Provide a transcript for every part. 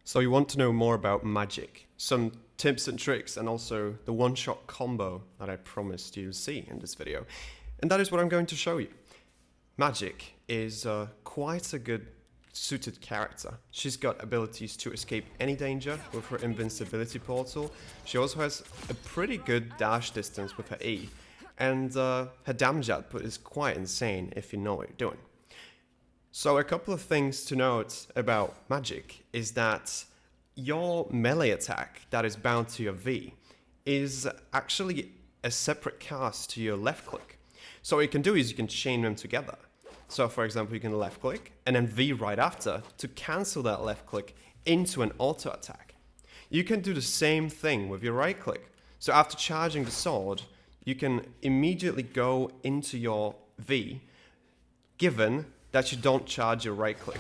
So you want to know more about Magik, some tips and tricks, and also the one-shot combo that I promised you to see in this video. And that is what I'm going to show you. Magik is quite a good suited character. She's got abilities to escape any danger with her invincibility portal. She also has a pretty good dash distance with her E. And her damage output is quite insane if you know what you're doing. So a couple of things to note about Magik is that your melee attack that is bound to your V is actually a separate cast to your left click. So what you can do is you can chain them together. So for example, you can left click and then V right after to cancel that left click into an auto attack. You can do the same thing with your right click. So after charging the sword, you can immediately go into your V, given that you don't charge your right click.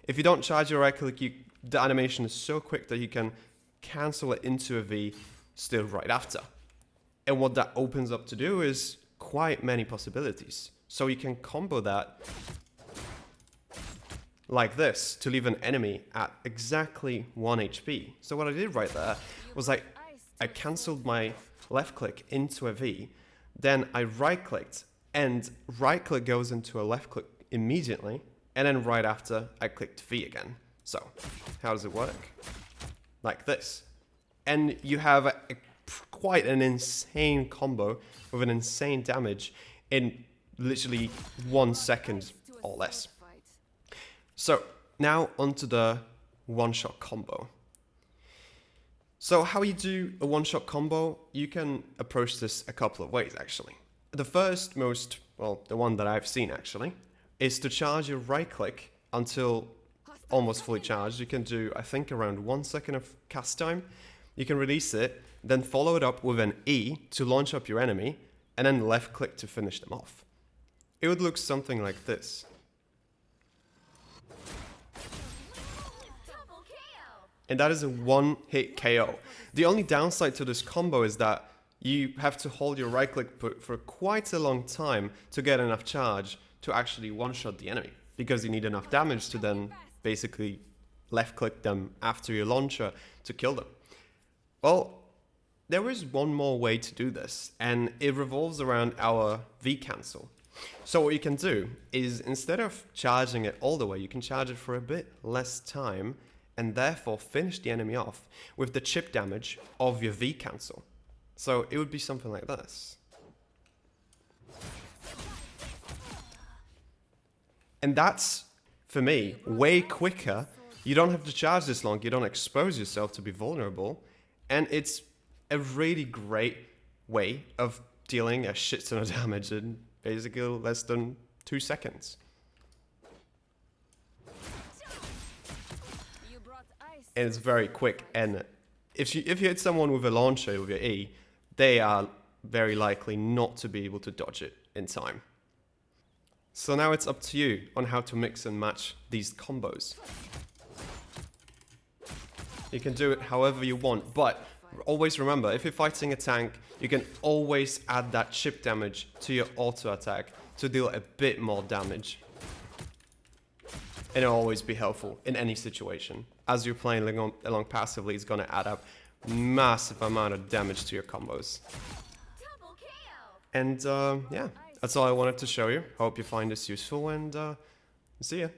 If you don't charge your right click, the animation is so quick that you can cancel it into a V still right after. And what that opens up to do is quite many possibilities. So you can combo that like this to leave an enemy at exactly 1 HP. So what I did right there was I cancelled my left click into a V, then I right clicked, and right click goes into a left click immediately, and then right after I clicked V again. So how does it work? Like this. And you have quite an insane combo with an insane damage in literally 1 second or less. So now onto the one-shot combo. So how you do a one-shot combo, you can approach this a couple of ways actually. The first the one that I've seen actually, is to charge your right click until almost fully charged. You can do, I think, around 1 second of cast time. You can release it, then follow it up with an E to launch up your enemy, and then left click to finish them off. It would look something like this. And that is a one-hit KO. The only downside to this combo is that you have to hold your right click for quite a long time to get enough charge to actually one-shot the enemy, because you need enough damage to then basically left click them after your launcher to kill them. Well, there is one more way to do this, and it revolves around our V cancel. So what you can do is, instead of charging it all the way, you can charge it for a bit less time and therefore finish the enemy off with the chip damage of your V cancel. So it would be something like this. And that's, for me, way quicker. You don't have to charge this long, you don't expose yourself to be vulnerable, and it's a really great way of dealing a shit ton of damage in basically less than 2 seconds. And it's very quick, and if you hit someone with a launcher with your E, they are very likely not to be able to dodge it in time. So now it's up to you on how to mix and match these combos. You can do it however you want, but always remember, if you're fighting a tank, you can always add that chip damage to your auto attack to deal a bit more damage. And it'll always be helpful in any situation. As you're playing along passively, it's gonna add up massive amount of damage to your combos. And yeah, that's all I wanted to show you. Hope you find this useful, and see ya.